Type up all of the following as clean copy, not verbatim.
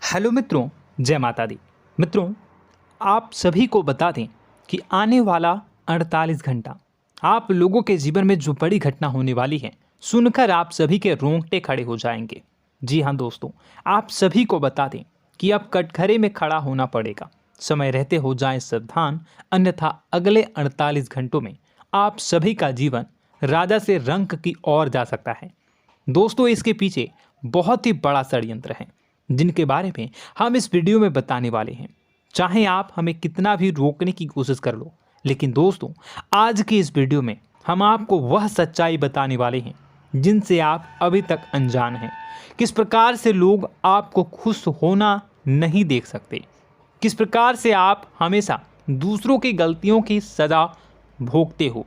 Hello मित्रों, जय माता दी। मित्रों, आप सभी को बता दें कि आने वाला 48 घंटा आप लोगों के जीवन में जो बड़ी घटना होने वाली है, सुनकर आप सभी के रोंगटे खड़े हो जाएंगे। जी हाँ दोस्तों, आप सभी को बता दें कि अब कटघरे में खड़ा होना पड़ेगा। समय रहते हो जाएं सावधान, अन्यथा अगले 48 घंटों में आप सभी का जीवन राजा से रंक की ओर जा सकता है। दोस्तों, इसके पीछे बहुत ही बड़ा षड्यंत्र है जिनके बारे में हम इस वीडियो में बताने वाले हैं। चाहे आप हमें कितना भी रोकने की कोशिश कर लो, लेकिन दोस्तों आज की इस वीडियो में हम आपको वह सच्चाई बताने वाले हैं जिनसे आप अभी तक अनजान हैं। किस प्रकार से लोग आपको खुश होना नहीं देख सकते, किस प्रकार से आप हमेशा दूसरों की गलतियों की सज़ा भोगते हो,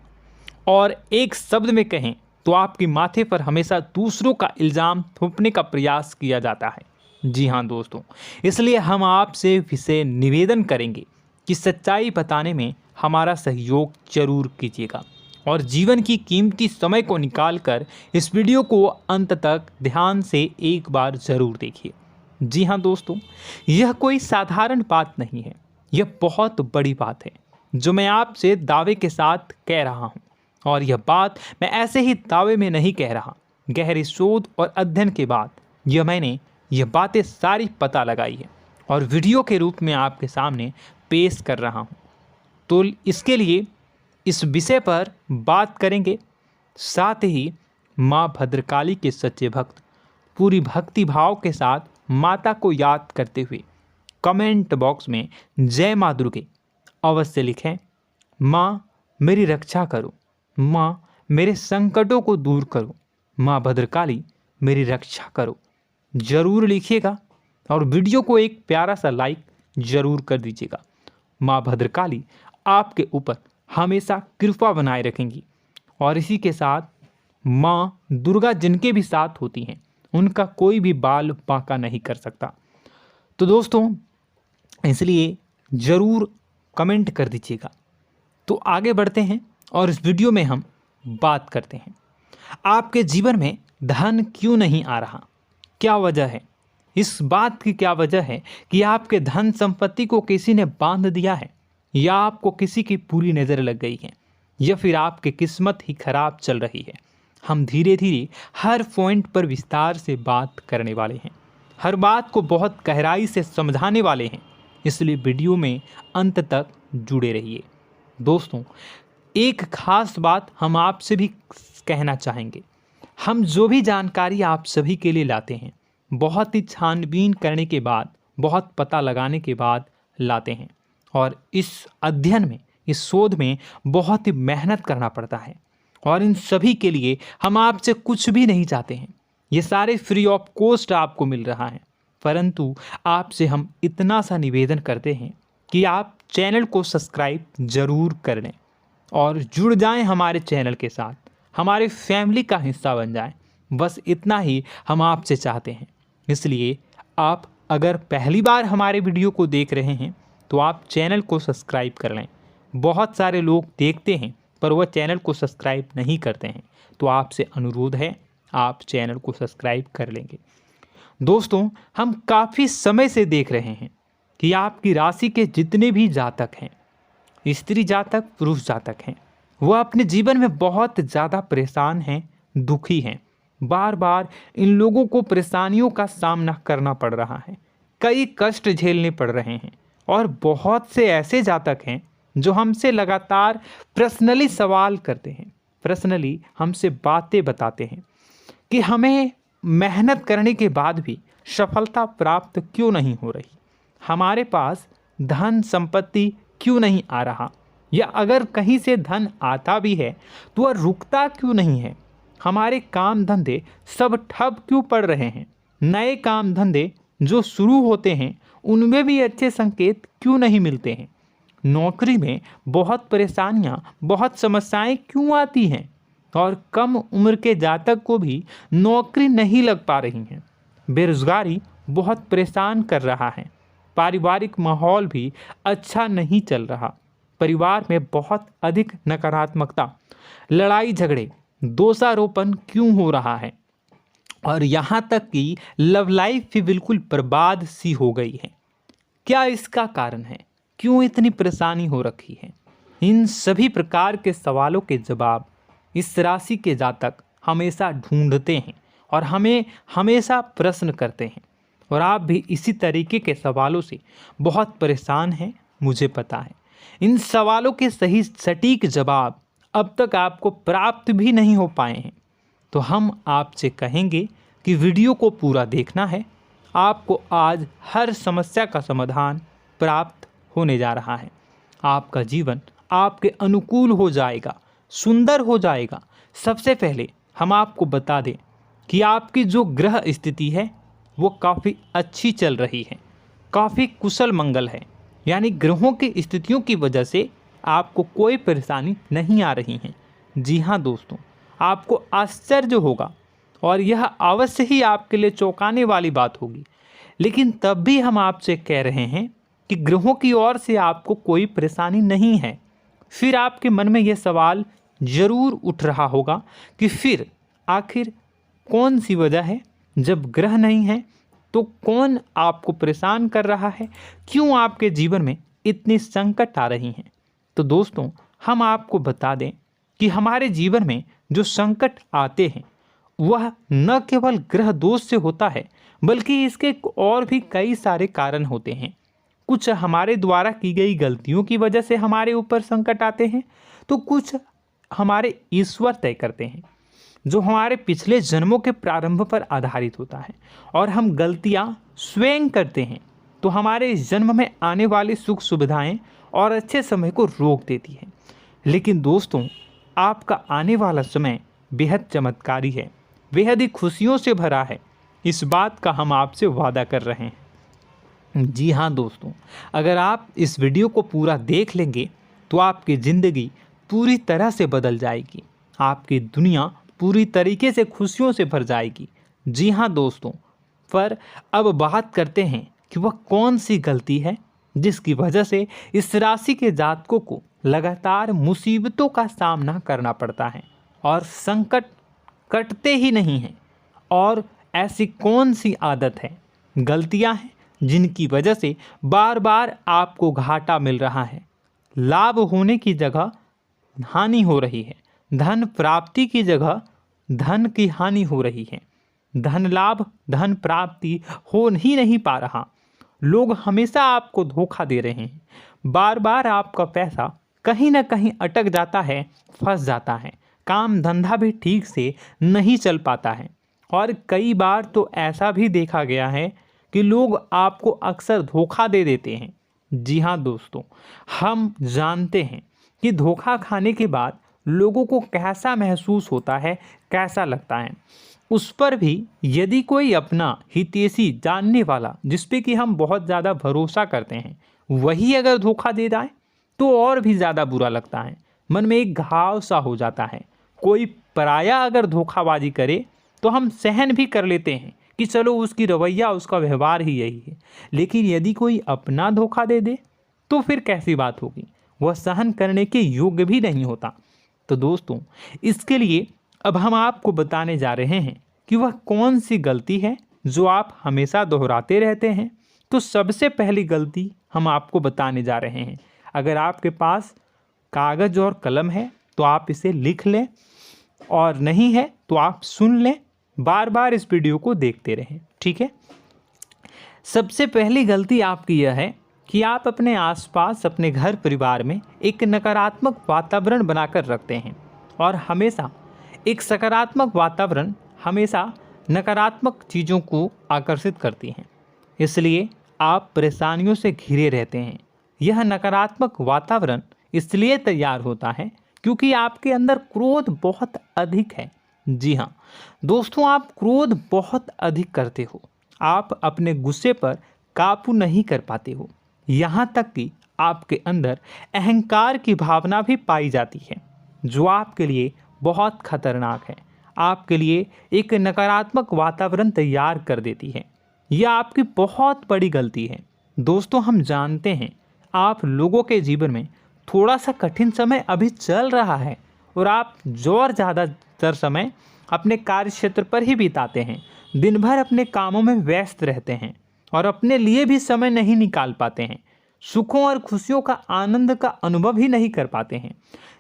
और एक शब्द में कहें तो आपके माथे पर हमेशा दूसरों का इल्ज़ाम थोपने का प्रयास किया जाता है। जी हाँ दोस्तों, इसलिए हम आपसे विशेष निवेदन करेंगे कि सच्चाई बताने में हमारा सहयोग जरूर कीजिएगा और जीवन की कीमती समय को निकालकर इस वीडियो को अंत तक ध्यान से एक बार ज़रूर देखिए। जी हाँ दोस्तों, यह कोई साधारण बात नहीं है, यह बहुत बड़ी बात है जो मैं आपसे दावे के साथ कह रहा हूँ। और यह बात मैं ऐसे ही दावे में नहीं कह रहा, गहरी शोध और अध्ययन के बाद मैंने यह बातें सारी पता लगाई है और वीडियो के रूप में आपके सामने पेश कर रहा हूँ। तो इसके लिए इस विषय पर बात करेंगे। साथ ही माँ भद्रकाली के सच्चे भक्त पूरी भक्ति भाव के साथ माता को याद करते हुए कमेंट बॉक्स में जय माँ दुर्गे अवश्य लिखें। माँ मेरी रक्षा करो, माँ मेरे संकटों को दूर करो, माँ भद्रकाली मेरी रक्षा करो, जरूर लिखिएगा और वीडियो को एक प्यारा सा लाइक जरूर कर दीजिएगा। माँ भद्रकाली आपके ऊपर हमेशा कृपा बनाए रखेंगी और इसी के साथ माँ दुर्गा जिनके भी साथ होती हैं उनका कोई भी बाल बांका नहीं कर सकता। तो दोस्तों, इसलिए ज़रूर कमेंट कर दीजिएगा। तो आगे बढ़ते हैं और इस वीडियो में हम बात करते हैं, आपके जीवन में धन क्यों नहीं आ रहा, क्या वजह है। इस बात की क्या वजह है कि आपके धन संपत्ति को किसी ने बांध दिया है, या आपको किसी की पूरी नज़र लग गई है, या फिर आपकी किस्मत ही खराब चल रही है। हम धीरे धीरे हर पॉइंट पर विस्तार से बात करने वाले हैं, हर बात को बहुत गहराई से समझाने वाले हैं, इसलिए वीडियो में अंत तक जुड़े रहिए। दोस्तों, एक खास बात हम आपसे भी कहना चाहेंगे, हम जो भी जानकारी आप सभी के लिए लाते हैं बहुत ही छानबीन करने के बाद, बहुत पता लगाने के बाद लाते हैं, और इस अध्ययन में, इस शोध में बहुत ही मेहनत करना पड़ता है। और इन सभी के लिए हम आपसे कुछ भी नहीं चाहते हैं, ये सारे फ्री ऑफ कॉस्ट आपको मिल रहा है। परंतु आपसे हम इतना सा निवेदन करते हैं कि आप चैनल को सब्सक्राइब ज़रूर कर लें और जुड़ जाएं हमारे चैनल के साथ, हमारे फैमिली का हिस्सा बन जाएं। बस इतना ही हम आपसे चाहते हैं। इसलिए आप अगर पहली बार हमारे वीडियो को देख रहे हैं तो आप चैनल को सब्सक्राइब कर लें। बहुत सारे लोग देखते हैं पर वह चैनल को सब्सक्राइब नहीं करते हैं, तो आपसे अनुरोध है आप चैनल को सब्सक्राइब कर लेंगे। दोस्तों, हम काफ़ी समय से देख रहे हैं कि आपकी राशि के जितने भी जातक हैं, स्त्री जातक, पुरुष जातक हैं, वह अपने जीवन में बहुत ज़्यादा परेशान हैं, दुखी हैं। बार बार इन लोगों को परेशानियों का सामना करना पड़ रहा है, कई कष्ट झेलने पड़ रहे हैं। और बहुत से ऐसे जातक हैं जो हमसे लगातार पर्सनली सवाल करते हैं, पर्सनली हमसे बातें बताते हैं कि हमें मेहनत करने के बाद भी सफलता प्राप्त क्यों नहीं हो रही, हमारे पास धन संपत्ति क्यों नहीं आ रहा, या अगर कहीं से धन आता भी है तो वह रुकता क्यों नहीं है, हमारे काम धंधे सब ठप क्यों पड़ रहे हैं, नए काम धंधे जो शुरू होते हैं उनमें भी अच्छे संकेत क्यों नहीं मिलते हैं, नौकरी में बहुत परेशानियां, बहुत समस्याएं क्यों आती हैं, और कम उम्र के जातक को भी नौकरी नहीं लग पा रही हैं, बेरोजगारी बहुत परेशान कर रहा है, पारिवारिक माहौल भी अच्छा नहीं चल रहा, परिवार में बहुत अधिक नकारात्मकता, लड़ाई झगड़े, दोषारोपण क्यों हो रहा है, और यहाँ तक कि लव लाइफ भी बिल्कुल बर्बाद सी हो गई है। क्या इसका कारण है? क्यों इतनी परेशानी हो रखी है? इन सभी प्रकार के सवालों के जवाब इस राशि के जातक हमेशा ढूंढते हैं और हमें हमेशा प्रश्न करते हैं। और आप भी इसी तरीके के सवालों से बहुत परेशान हैं, मुझे पता है। इन सवालों के सही सटीक जवाब अब तक आपको प्राप्त भी नहीं हो पाए हैं। तो हम आपसे कहेंगे कि वीडियो को पूरा देखना है। आपको आज हर समस्या का समाधान प्राप्त होने जा रहा है। आपका जीवन आपके अनुकूल हो जाएगा, सुंदर हो जाएगा। सबसे पहले हम आपको बता दें कि आपकी जो ग्रह स्थिति है वो काफ़ी अच्छी चल रही है, काफ़ी कुशल मंगल है। यानी ग्रहों की स्थितियों की वजह से आपको कोई परेशानी नहीं आ रही है। जी हाँ दोस्तों, आपको आश्चर्य होगा और यह अवश्य ही आपके लिए चौंकाने वाली बात होगी। लेकिन तब भी हम आपसे कह रहे हैं कि ग्रहों की ओर से आपको कोई परेशानी नहीं है। फिर आपके मन में यह सवाल जरूर उठ रहा होगा कि फिर आखिर कौन सी वजह है? जब ग्रह नहीं है तो कौन आपको परेशान कर रहा है? क्यों आपके जीवन में इतनी संकट आ रही हैं? तो दोस्तों, हम आपको बता दें कि हमारे जीवन में जो संकट आते हैं वह न केवल ग्रह दोष से होता है, बल्कि इसके और भी कई सारे कारण होते हैं। कुछ हमारे द्वारा की गई गलतियों की वजह से हमारे ऊपर संकट आते हैं, तो कुछ हमारे ईश्वर तय करते हैं, जो हमारे पिछले जन्मों के प्रारंभ पर आधारित होता है। और हम गलतियां स्वयं करते हैं तो हमारे इस जन्म में आने वाली सुख सुविधाएं और अच्छे समय को रोक देती है। लेकिन दोस्तों, आपका आने वाला समय बेहद चमत्कारी है, बेहद ही खुशियों से भरा है। इस बात का हम आपसे वादा कर रहे हैं। जी हाँ दोस्तों, अगर आप इस वीडियो को पूरा देख लेंगे तो आपकी ज़िंदगी पूरी तरह से बदल जाएगी, आपकी दुनिया पूरी तरीके से खुशियों से भर जाएगी। जी हाँ दोस्तों, पर अब बात करते हैं कि वह कौन सी गलती है जिसकी वजह से इस राशि के जातकों को लगातार मुसीबतों का सामना करना पड़ता है और संकट कटते ही नहीं हैं। और ऐसी कौन सी आदत है, गलतियां हैं जिनकी वजह से बार बार आपको घाटा मिल रहा है, लाभ होने की जगह हानि हो रही है, धन प्राप्ति की जगह धन की हानि हो रही है, धन लाभ धन प्राप्ति हो ही नहीं पा रहा, लोग हमेशा आपको धोखा दे रहे हैं, बार बार आपका पैसा कहीं ना कहीं अटक जाता है, फंस जाता है, काम धंधा भी ठीक से नहीं चल पाता है। और कई बार तो ऐसा भी देखा गया है कि लोग आपको अक्सर धोखा दे देते हैं। जी हाँ दोस्तों, हम जानते हैं कि धोखा खाने के बाद लोगों को कैसा महसूस होता है, कैसा लगता है। उस पर भी यदि कोई अपना हितैषी जानने वाला, जिस पे कि हम बहुत ज़्यादा भरोसा करते हैं, वही अगर धोखा दे जाए तो और भी ज़्यादा बुरा लगता है, मन में एक घाव सा हो जाता है। कोई पराया अगर धोखाबाजी करे तो हम सहन भी कर लेते हैं कि चलो उसकी रवैया, उसका व्यवहार ही यही है। लेकिन यदि कोई अपना धोखा दे दे तो फिर कैसी बात होगी, वह सहन करने के योग्य भी नहीं होता। तो दोस्तों, इसके लिए अब हम आपको बताने जा रहे हैं कि वह कौन सी गलती है जो आप हमेशा दोहराते रहते हैं। तो सबसे पहली गलती हम आपको बताने जा रहे हैं। अगर आपके पास कागज़ और कलम है तो आप इसे लिख लें, और नहीं है तो आप सुन लें, बार बार इस वीडियो को देखते रहें, ठीक है। सबसे पहली गलती आपकी यह है कि आप अपने आसपास, अपने घर परिवार में एक नकारात्मक वातावरण बनाकर रखते हैं। और हमेशा एक सकारात्मक वातावरण हमेशा नकारात्मक चीज़ों को आकर्षित करती हैं, इसलिए आप परेशानियों से घिरे रहते हैं। यह नकारात्मक वातावरण इसलिए तैयार होता है क्योंकि आपके अंदर क्रोध बहुत अधिक है। जी हाँ दोस्तों, आप क्रोध बहुत अधिक करते हो, आप अपने गुस्से पर काबू नहीं कर पाते हो, यहाँ तक कि आपके अंदर अहंकार की भावना भी पाई जाती है, जो आपके लिए बहुत खतरनाक है, आपके लिए एक नकारात्मक वातावरण तैयार कर देती है। यह आपकी बहुत बड़ी गलती है। दोस्तों, हम जानते हैं आप लोगों के जीवन में थोड़ा सा कठिन समय अभी चल रहा है और आप और ज़्यादातर समय अपने कार्य क्षेत्र पर ही बिताते हैं, दिन भर अपने कामों में व्यस्त रहते हैं और अपने लिए भी समय नहीं निकाल पाते हैं, सुखों और खुशियों का आनंद का अनुभव ही नहीं कर पाते हैं,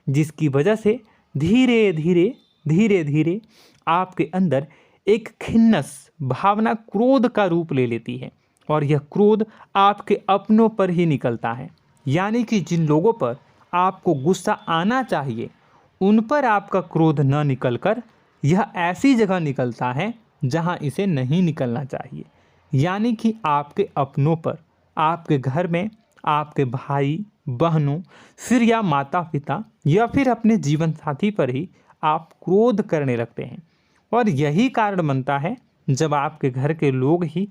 जिसकी वजह से धीरे धीरे धीरे धीरे आपके अंदर एक खिन्नस भावना क्रोध का रूप ले लेती है और यह क्रोध आपके अपनों पर ही निकलता है। यानी कि जिन लोगों पर आपको गुस्सा आना चाहिए उन पर आपका क्रोध न निकलकर यह ऐसी जगह निकलता है जहां इसे नहीं निकलना चाहिए। यानी कि आपके अपनों पर, आपके घर में आपके भाई बहनों, फिर या माता पिता या फिर अपने जीवन साथी पर ही आप क्रोध करने लगते हैं। और यही कारण बनता है जब आपके घर के लोग ही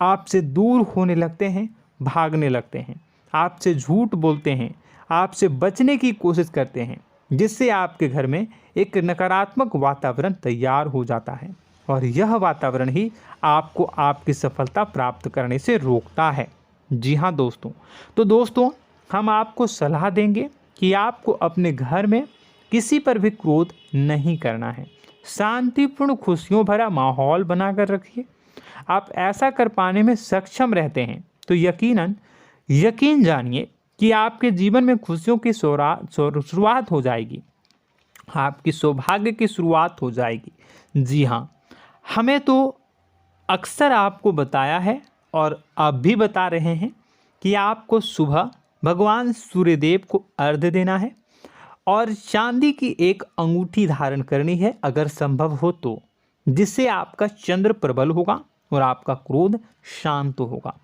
आपसे दूर होने लगते हैं, भागने लगते हैं, आपसे झूठ बोलते हैं, आपसे बचने की कोशिश करते हैं, जिससे आपके घर में एक नकारात्मक वातावरण तैयार हो जाता है और यह वातावरण ही आपको आपकी सफलता प्राप्त करने से रोकता है। जी हाँ दोस्तों, तो दोस्तों हम आपको सलाह देंगे कि आपको अपने घर में किसी पर भी क्रोध नहीं करना है। शांतिपूर्ण खुशियों भरा माहौल बनाकर रखिए। आप ऐसा कर पाने में सक्षम रहते हैं तो यकीन जानिए कि आपके जीवन में खुशियों की शुरुआत हो जाएगी, आपकी सौभाग्य की शुरुआत हो जाएगी। जी हाँ, हमें तो अक्सर आपको बताया है और आप भी बता रहे हैं कि आपको सुबह भगवान सूर्यदेव को अर्घ्य देना है और चांदी की एक अंगूठी धारण करनी है अगर संभव हो तो, जिससे आपका चंद्र प्रबल होगा और आपका क्रोध शांत होगा।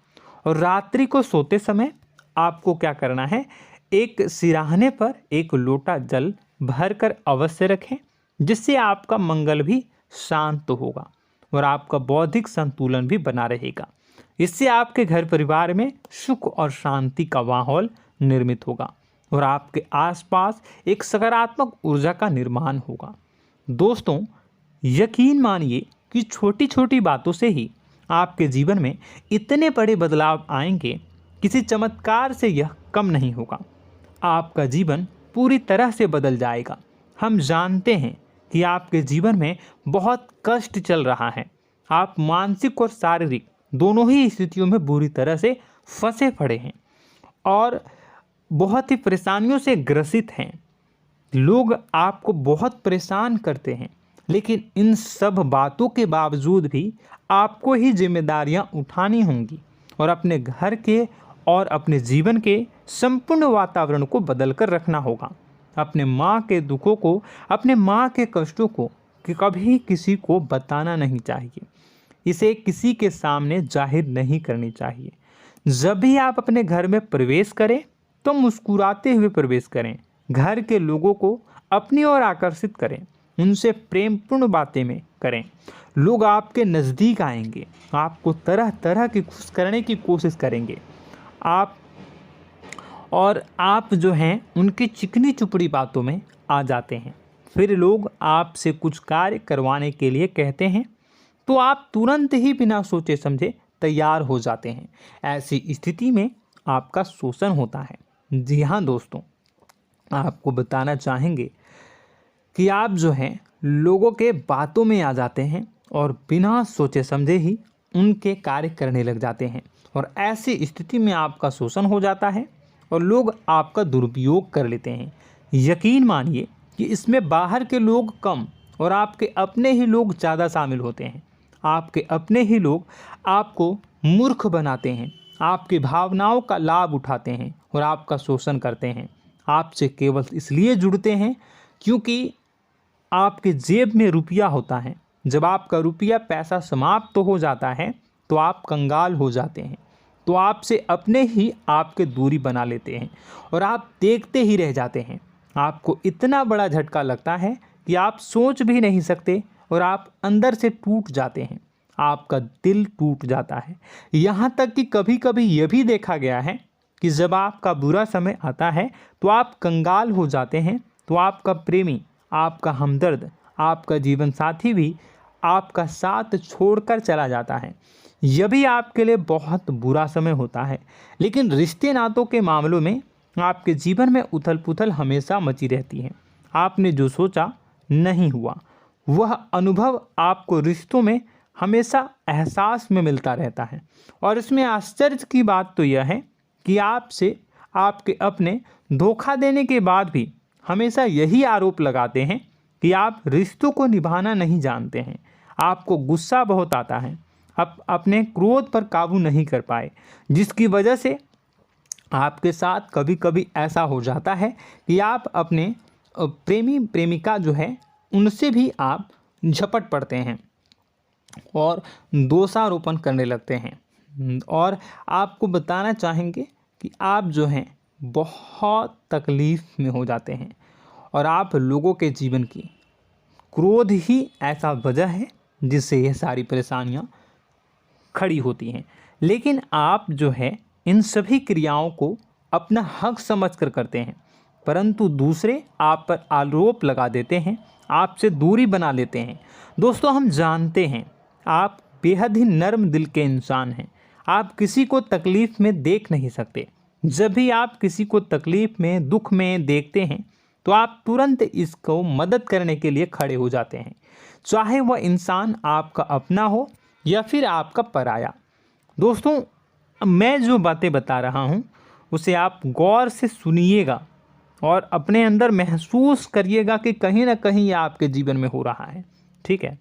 और रात्रि को सोते समय आपको क्या करना है, एक सिराहने पर एक लोटा जल भरकर अवश्य रखें, जिससे आपका मंगल भी शांत होगा और आपका बौद्धिक संतुलन भी बना रहेगा। इससे आपके घर परिवार में सुख और शांति का माहौल निर्मित होगा और आपके आसपास एक सकारात्मक ऊर्जा का निर्माण होगा। दोस्तों यकीन मानिए कि छोटी छोटी बातों से ही आपके जीवन में इतने बड़े बदलाव आएंगे, किसी चमत्कार से यह कम नहीं होगा। आपका जीवन पूरी तरह से बदल जाएगा। हम जानते हैं कि आपके जीवन में बहुत कष्ट चल रहा है, आप मानसिक और शारीरिक दोनों ही स्थितियों में बुरी तरह से फंसे पड़े हैं और बहुत ही परेशानियों से ग्रसित हैं। लोग आपको बहुत परेशान करते हैं, लेकिन इन सब बातों के बावजूद भी आपको ही जिम्मेदारियां उठानी होंगी और अपने घर के और अपने जीवन के संपूर्ण वातावरण को बदल कर रखना होगा। अपने माँ के दुखों को, अपने माँ के कष्टों को कभी किसी को बताना नहीं चाहिए, इसे किसी के सामने जाहिर नहीं करनी चाहिए। जब भी आप अपने घर में प्रवेश करें तो मुस्कुराते हुए प्रवेश करें, घर के लोगों को अपनी ओर आकर्षित करें, उनसे प्रेमपूर्ण बातें में करें। लोग आपके नज़दीक आएंगे, आपको तरह तरह की खुश करने की कोशिश करेंगे। आप जो हैं उनकी चिकनी चुपड़ी बातों में आ जाते हैं। फिर लोग आपसे कुछ कार्य करवाने के लिए कहते हैं तो आप तुरंत ही बिना सोचे समझे तैयार हो जाते हैं। ऐसी स्थिति में आपका शोषण होता है। जी हाँ दोस्तों, आपको बताना चाहेंगे कि आप जो हैं लोगों के बातों में आ जाते हैं और बिना सोचे समझे ही उनके कार्य करने लग जाते हैं और ऐसी स्थिति में आपका शोषण हो जाता है और लोग आपका दुरुपयोग कर लेते हैं। यकीन मानिए कि इसमें बाहर के लोग कम और आपके अपने ही लोग ज़्यादा शामिल होते हैं। आपके अपने ही लोग आपको मूर्ख बनाते हैं, आपकी भावनाओं का लाभ उठाते हैं और आपका शोषण करते हैं। आपसे केवल इसलिए जुड़ते हैं क्योंकि आपके जेब में रुपया होता है। जब आपका रुपया पैसा समाप्त हो जाता है तो आप कंगाल हो जाते हैं, तो आपसे अपने ही आपके दूरी बना लेते हैं और आप देखते ही रह जाते हैं। आपको इतना बड़ा झटका लगता है कि आप सोच भी नहीं सकते और आप अंदर से टूट जाते हैं, आपका दिल टूट जाता है। यहाँ तक कि कभी कभी यह भी देखा गया है कि जब आपका बुरा समय आता है तो आप कंगाल हो जाते हैं, तो आपका प्रेमी, आपका हमदर्द, आपका जीवन साथी भी आपका साथ छोड़कर चला जाता है। यह भी आपके लिए बहुत बुरा समय होता है। लेकिन रिश्ते नातों के मामलों में आपके जीवन में उथल पुथल हमेशा मची रहती है। आपने जो सोचा नहीं हुआ। वह अनुभव आपको रिश्तों में हमेशा एहसास में मिलता रहता है। और इसमें आश्चर्य की बात तो यह है कि आपसे आपके अपने धोखा देने के बाद भी हमेशा यही आरोप लगाते हैं कि आप रिश्तों को निभाना नहीं जानते हैं। आपको गुस्सा बहुत आता है, आप अपने क्रोध पर काबू नहीं कर पाए, जिसकी वजह से आपके साथ कभी कभी ऐसा हो जाता है कि आप अपने प्रेमी प्रेमिका जो है उनसे भी आप झपट पड़ते हैं और दोषारोपण करने लगते हैं। और आपको बताना चाहेंगे कि आप जो हैं बहुत तकलीफ़ में हो जाते हैं और आप लोगों के जीवन की क्रोध ही ऐसा वजह है जिससे यह सारी परेशानियां खड़ी होती हैं। लेकिन आप जो है इन सभी क्रियाओं को अपना हक समझकर करते हैं, परंतु दूसरे आप पर आरोप लगा देते हैं, आपसे दूरी बना लेते हैं। दोस्तों, हम जानते हैं आप बेहद ही नर्म दिल के इंसान हैं। आप किसी को तकलीफ़ में देख नहीं सकते। जब भी आप किसी को तकलीफ़ में, दुख में देखते हैं तो आप तुरंत इसको मदद करने के लिए खड़े हो जाते हैं, चाहे वह इंसान आपका अपना हो या फिर आपका पराया। दोस्तों, मैं जो बातें बता रहा हूँ उसे आप गौर से सुनिएगा और अपने अंदर महसूस करिएगा कि कहीं ना कहीं यह आपके जीवन में हो रहा है। ठीक है,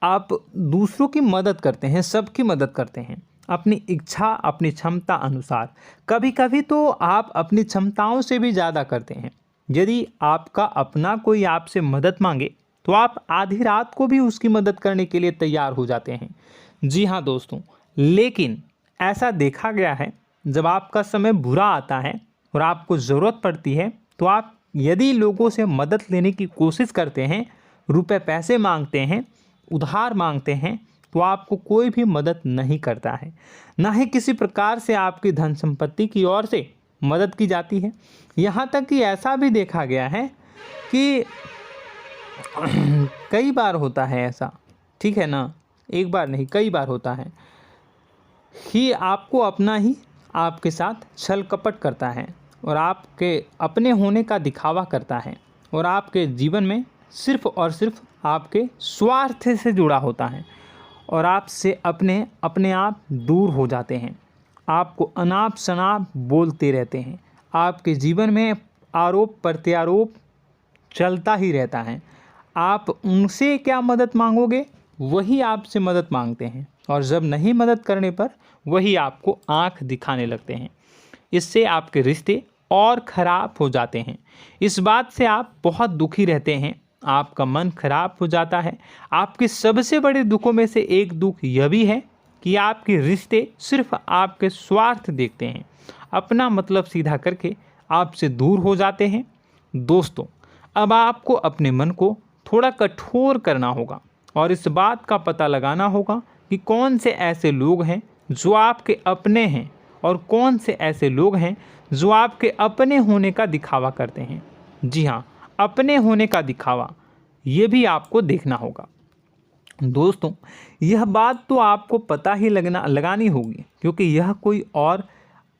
आप दूसरों की मदद करते हैं, सबकी मदद करते हैं अपनी इच्छा, अपनी क्षमता अनुसार। कभी कभी तो आप अपनी क्षमताओं से भी ज़्यादा करते हैं। यदि आपका अपना कोई आपसे मदद मांगे तो आप आधी रात को भी उसकी मदद करने के लिए तैयार हो जाते हैं। जी हाँ दोस्तों, लेकिन ऐसा देखा गया है जब आपका समय बुरा आता है और आपको ज़रूरत पड़ती है तो आप यदि लोगों से मदद लेने की कोशिश करते हैं, रुपए पैसे मांगते हैं, उधार मांगते हैं, तो आपको कोई भी मदद नहीं करता है। ना ही किसी प्रकार से आपकी धन संपत्ति की ओर से मदद की जाती है। यहाँ तक कि ऐसा भी देखा गया है कि कई बार होता है ऐसा, ठीक है ना, एक बार नहीं कई बार होता है कि आपको अपना ही आपके साथ छल कपट करता है और आपके अपने होने का दिखावा करता है और आपके जीवन में सिर्फ और सिर्फ आपके स्वार्थ से जुड़ा होता है और आपसे अपने आप दूर हो जाते हैं। आपको अनाप शनाप बोलते रहते हैं। आपके जीवन में आरोप प्रत्यारोप चलता ही रहता है। आप उनसे क्या मदद मांगोगे, वही आपसे मदद मांगते हैं और जब नहीं मदद करने पर वही आपको आंख दिखाने लगते हैं। इससे आपके रिश्ते और ख़राब हो जाते हैं। इस बात से आप बहुत दुखी रहते हैं, आपका मन खराब हो जाता है। आपके सबसे बड़े दुखों में से एक दुख यह भी है कि आपके रिश्ते सिर्फ आपके स्वार्थ देखते हैं, अपना मतलब सीधा करके आपसे दूर हो जाते हैं। दोस्तों, अब आपको अपने मन को थोड़ा कठोर करना होगा और इस बात का पता लगाना होगा कि कौन से ऐसे लोग हैं जो आपके अपने हैं और कौन से ऐसे लोग हैं जो आपके अपने होने का दिखावा करते हैं। जी हाँ, अपने होने का दिखावा, ये भी आपको देखना होगा। दोस्तों, यह बात तो आपको पता ही लगानी होगी, क्योंकि यह कोई और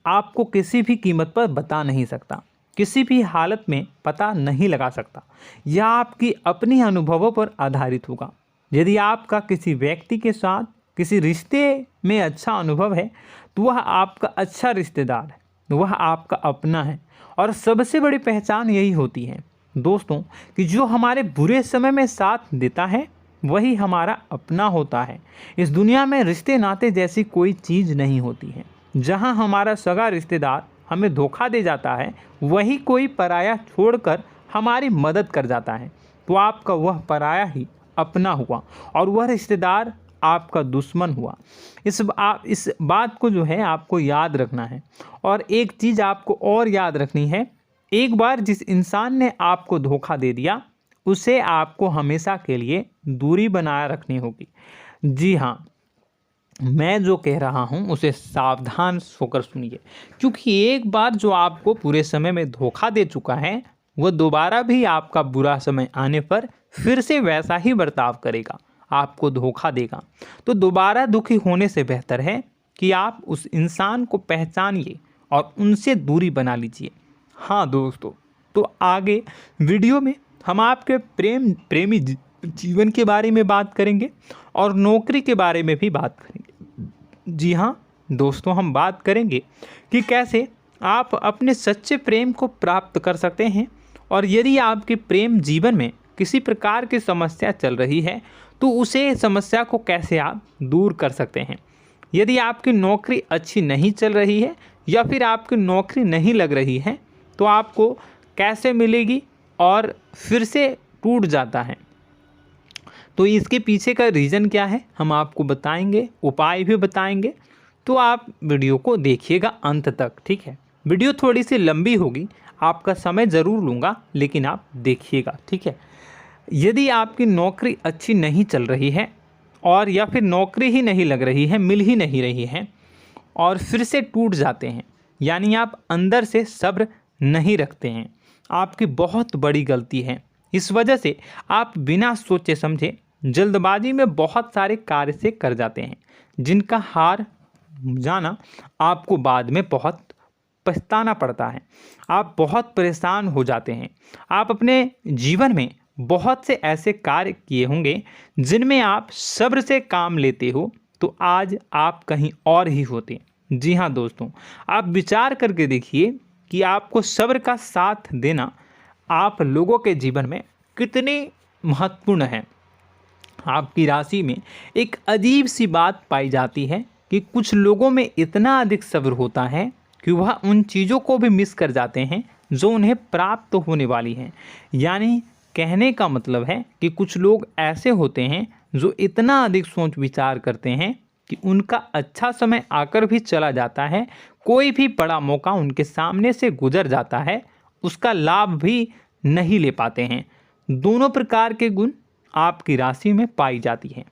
आपको किसी भी कीमत पर बता नहीं सकता, किसी भी हालत में पता नहीं लगा सकता। यह आपकी अपनी अनुभवों पर आधारित होगा। यदि आपका किसी व्यक्ति के साथ किसी रिश्ते में अच्छा अनुभव है तो वह आपका अच्छा रिश्तेदार है, वह आपका अपना है। और सबसे बड़ी पहचान यही होती है दोस्तों कि जो हमारे बुरे समय में साथ देता है वही हमारा अपना होता है। इस दुनिया में रिश्ते नाते जैसी कोई चीज़ नहीं होती है। जहां हमारा सगा रिश्तेदार हमें धोखा दे जाता है, वही कोई पराया छोड़कर हमारी मदद कर जाता है, तो आपका वह पराया ही अपना हुआ और वह रिश्तेदार आपका दुश्मन हुआ। इस बात को जो है आपको याद रखना है। और एक चीज़ आपको और याद रखनी है, एक बार जिस इंसान ने आपको धोखा दे दिया उसे आपको हमेशा के लिए दूरी बनाए रखनी होगी। जी हाँ, मैं जो कह रहा हूँ उसे सावधान होकर सुनिए, क्योंकि एक बार जो आपको पूरे समय में धोखा दे चुका है वह दोबारा भी आपका बुरा समय आने पर फिर से वैसा ही बर्ताव करेगा, आपको धोखा देगा। तो दोबारा दुखी होने से बेहतर है कि आप उस इंसान को पहचानिए और उनसे दूरी बना लीजिए। हाँ दोस्तों, तो आगे वीडियो में हम आपके प्रेमी जीवन के बारे में बात करेंगे और नौकरी के बारे में भी बात करेंगे। जी हाँ दोस्तों, हम बात करेंगे कि कैसे आप अपने सच्चे प्रेम को प्राप्त कर सकते हैं, और यदि आपके प्रेम जीवन में किसी प्रकार की समस्या चल रही है तो उसे समस्या को कैसे आप दूर कर सकते हैं। यदि आपकी नौकरी अच्छी नहीं चल रही है या फिर आपकी नौकरी नहीं लग रही है तो आपको कैसे मिलेगी और फिर से टूट जाता है, तो इसके पीछे का रीज़न क्या है हम आपको बताएंगे, उपाय भी बताएंगे। तो आप वीडियो को देखिएगा अंत तक, ठीक है। वीडियो थोड़ी सी लंबी होगी, आपका समय ज़रूर लूँगा, लेकिन आप देखिएगा, ठीक है। यदि आपकी नौकरी अच्छी नहीं चल रही है और या फिर नौकरी ही नहीं लग रही है, मिल ही नहीं रही है और फिर से टूट जाते हैं, यानी आप अंदर से सब्र नहीं रखते हैं, आपकी बहुत बड़ी गलती है। इस वजह से आप बिना सोचे समझे जल्दबाजी में बहुत सारे कार्य से कर जाते हैं, जिनका हार जाना आपको बाद में बहुत पछताना पड़ता है। आप बहुत परेशान हो जाते हैं। आप अपने जीवन में बहुत से ऐसे कार्य किए होंगे जिनमें आप सब्र से काम लेते हो, तो आज आप कहीं और ही होते। जी हाँ दोस्तों, आप विचार करके देखिए कि आपको सब्र का साथ देना आप लोगों के जीवन में कितने महत्वपूर्ण है। आपकी राशि में एक अजीब सी बात पाई जाती है कि कुछ लोगों में इतना अधिक सब्र होता है कि वह उन चीज़ों को भी मिस कर जाते हैं जो उन्हें प्राप्त होने वाली हैं। यानी कहने का मतलब है कि कुछ लोग ऐसे होते हैं जो इतना अधिक सोच विचार करते हैं कि उनका अच्छा समय आकर भी चला जाता है, कोई भी बड़ा मौका उनके सामने से गुजर जाता है, उसका लाभ भी नहीं ले पाते हैं। दोनों प्रकार के गुण आपकी राशि में पाई जाती हैं।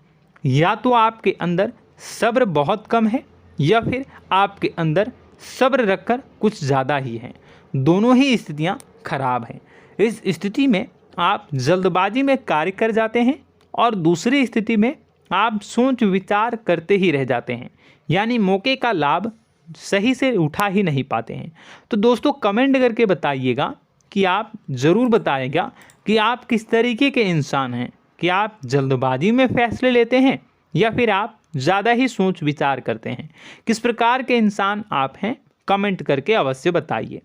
या तो आपके अंदर सब्र बहुत कम है या फिर आपके अंदर सब्र रखकर कुछ ज़्यादा ही है। दोनों ही स्थितियाँ खराब हैं। इस स्थिति में आप जल्दबाजी में कार्य कर जाते हैं और दूसरी स्थिति में आप सोच विचार करते ही रह जाते हैं, यानी मौके का लाभ सही से उठा ही नहीं पाते हैं। तो दोस्तों कमेंट करके बताइएगा कि आप ज़रूर बताइएगा कि आप किस तरीके के इंसान हैं, कि आप जल्दबाजी में फैसले लेते हैं या फिर आप ज़्यादा ही सोच विचार करते हैं। किस प्रकार के इंसान आप हैं, कमेंट करके अवश्य बताइए।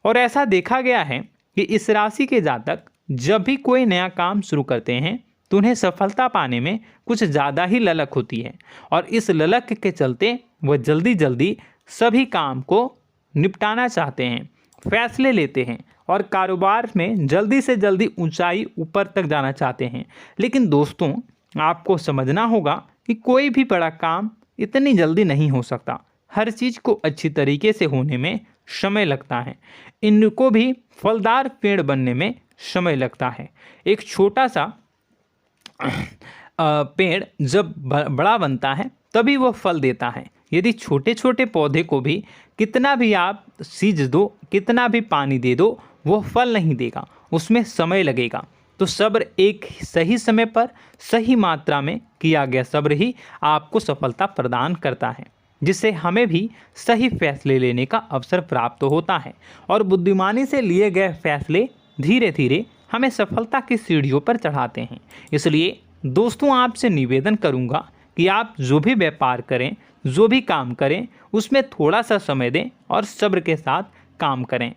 और ऐसा देखा गया है कि इस राशि के जातक जब भी कोई नया काम शुरू करते हैं तो उन्हें सफलता पाने में कुछ ज़्यादा ही ललक होती है, और इस ललक के चलते वह जल्दी जल्दी सभी काम को निपटाना चाहते हैं, फैसले लेते हैं और कारोबार में जल्दी से जल्दी ऊंचाई ऊपर तक जाना चाहते हैं। लेकिन दोस्तों आपको समझना होगा कि कोई भी बड़ा काम इतनी जल्दी नहीं हो सकता। हर चीज़ को अच्छी तरीके से होने में समय लगता है। इनको भी फलदार पेड़ बनने में समय लगता है। एक छोटा सा पेड़ जब बड़ा बनता है तभी वह फल देता है। यदि छोटे छोटे पौधे को भी कितना भी आप सींच दो, कितना भी पानी दे दो, वो फल नहीं देगा, उसमें समय लगेगा। तो सब्र एक सही समय पर सही मात्रा में किया गया सब्र ही आपको सफलता प्रदान करता है, जिससे हमें भी सही फैसले लेने का अवसर प्राप्त होता है। और बुद्धिमानी से लिए गए फैसले धीरे धीरे हमें सफलता की सीढ़ियों पर चढ़ाते हैं। इसलिए दोस्तों आपसे निवेदन करूंगा कि आप जो भी व्यापार करें, जो भी काम करें, उसमें थोड़ा सा समय दें और सब्र के साथ काम करें।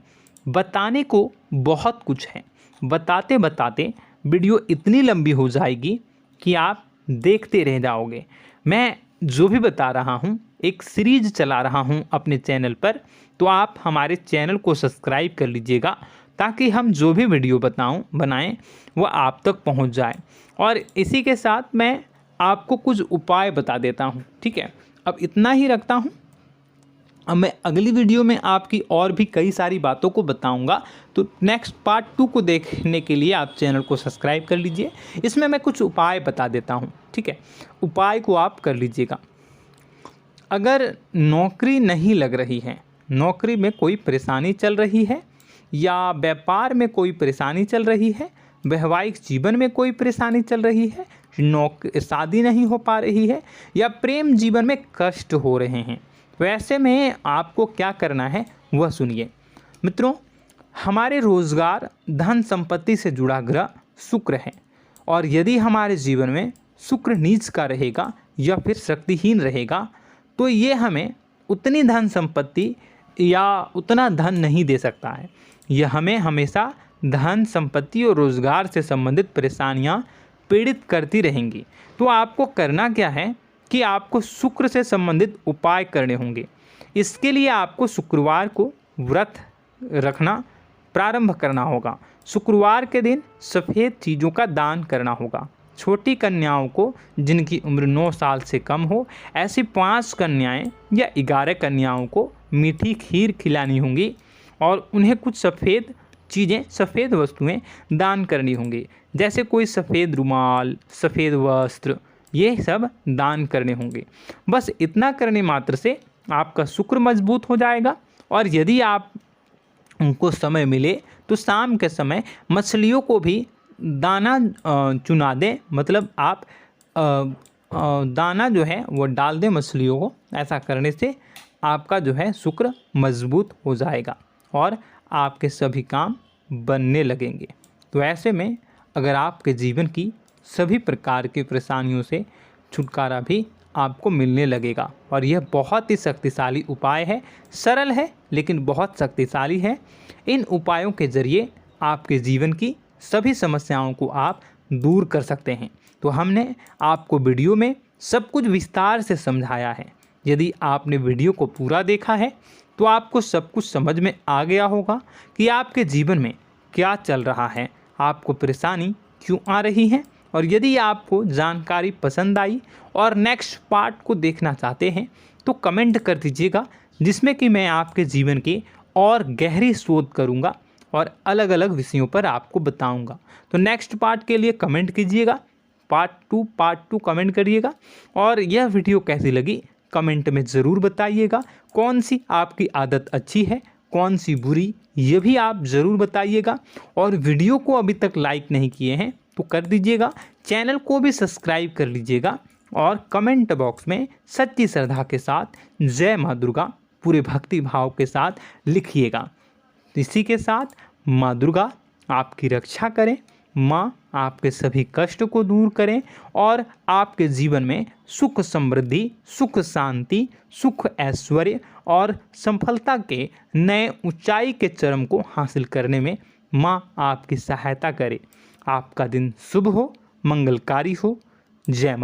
बताने को बहुत कुछ है, बताते बताते वीडियो इतनी लंबी हो जाएगी कि आप देखते रह जाओगे। मैं जो भी बता रहा हूँ एक सीरीज चला रहा हूँ अपने चैनल पर, तो आप हमारे चैनल को सब्सक्राइब कर लीजिएगा ताकि हम जो भी वीडियो बनाएं वो आप तक पहुँच जाए। और इसी के साथ मैं आपको कुछ उपाय बता देता हूँ, ठीक है। अब इतना ही रखता हूँ। अब मैं अगली वीडियो में आपकी और भी कई सारी बातों को बताऊंगा। तो नेक्स्ट पार्ट 2 को देखने के लिए आप चैनल को सब्सक्राइब कर लीजिए। इसमें मैं कुछ उपाय बता देता हूं, ठीक है। उपाय को आप कर लीजिएगा। अगर नौकरी नहीं लग रही है, नौकरी में कोई परेशानी चल रही है, या व्यापार में कोई परेशानी चल रही है, वैवाहिक जीवन में कोई परेशानी चल रही है, शादी नहीं हो पा रही है, या प्रेम जीवन में कष्ट हो रहे हैं, वैसे में आपको क्या करना है वह सुनिए। मित्रों, हमारे रोजगार धन संपत्ति से जुड़ा ग्रह शुक्र है, और यदि हमारे जीवन में शुक्र नीच का रहेगा या फिर शक्तिहीन रहेगा तो ये हमें उतनी धन संपत्ति या उतना धन नहीं दे सकता है। यह हमें हमेशा धन संपत्ति और रोजगार से संबंधित परेशानियां पीड़ित करती रहेंगी। तो आपको करना क्या है कि आपको शुक्र से संबंधित उपाय करने होंगे। इसके लिए आपको शुक्रवार को व्रत रखना प्रारंभ करना होगा। शुक्रवार के दिन सफ़ेद चीज़ों का दान करना होगा। छोटी कन्याओं को जिनकी उम्र 9 साल से कम हो, ऐसी 5 कन्याएं या 11 कन्याओं को मीठी खीर खिलानी होंगी और उन्हें कुछ सफ़ेद चीज़ें, सफ़ेद वस्तुएं दान करनी होंगी, जैसे कोई सफ़ेद रुमाल, सफ़ेद वस्त्र, ये सब दान करने होंगे। बस इतना करने मात्र से आपका शुक्र मजबूत हो जाएगा। और यदि आप उनको समय मिले तो शाम के समय मछलियों को भी दाना चुना दें, मतलब आप दाना जो है वो डाल दें मछलियों को। ऐसा करने से आपका जो है शुक्र मजबूत हो जाएगा और आपके सभी काम बनने लगेंगे। तो ऐसे में अगर आपके जीवन की सभी प्रकार की परेशानियों से छुटकारा भी आपको मिलने लगेगा। और यह बहुत ही शक्तिशाली उपाय है, सरल है लेकिन बहुत शक्तिशाली है। इन उपायों के ज़रिए आपके जीवन की सभी समस्याओं को आप दूर कर सकते हैं। तो हमने आपको वीडियो में सब कुछ विस्तार से समझाया है। यदि आपने वीडियो को पूरा देखा है तो आपको सब कुछ समझ में आ गया होगा कि आपके जीवन में क्या चल रहा है, आपको परेशानी क्यों आ रही है। और यदि आपको जानकारी पसंद आई और नेक्स्ट पार्ट को देखना चाहते हैं तो कमेंट कर दीजिएगा, जिसमें कि मैं आपके जीवन की और गहरी शोध करूंगा और अलग अलग विषयों पर आपको बताऊंगा। तो नेक्स्ट पार्ट के लिए कमेंट कीजिएगा, पार्ट टू कमेंट करिएगा। और यह वीडियो कैसी लगी कमेंट में ज़रूर बताइएगा। कौन सी आपकी आदत अच्छी है, कौन सी बुरी, ये भी आप ज़रूर बताइएगा। और वीडियो को अभी तक लाइक नहीं किए हैं तो कर दीजिएगा, चैनल को भी सब्सक्राइब कर लीजिएगा और कमेंट बॉक्स में सच्ची श्रद्धा के साथ जय माँ दुर्गा पूरे भक्ति भाव के साथ लिखिएगा। इसी के साथ माँ दुर्गा आपकी रक्षा करें, माँ आपके सभी कष्ट को दूर करें और आपके जीवन में सुख समृद्धि, सुख शांति, सुख ऐश्वर्य और सफलता के नए ऊंचाई के चरम को हासिल करने में माँ आपकी सहायता करे। आपका दिन शुभ हो, मंगलकारी हो। जय माँ।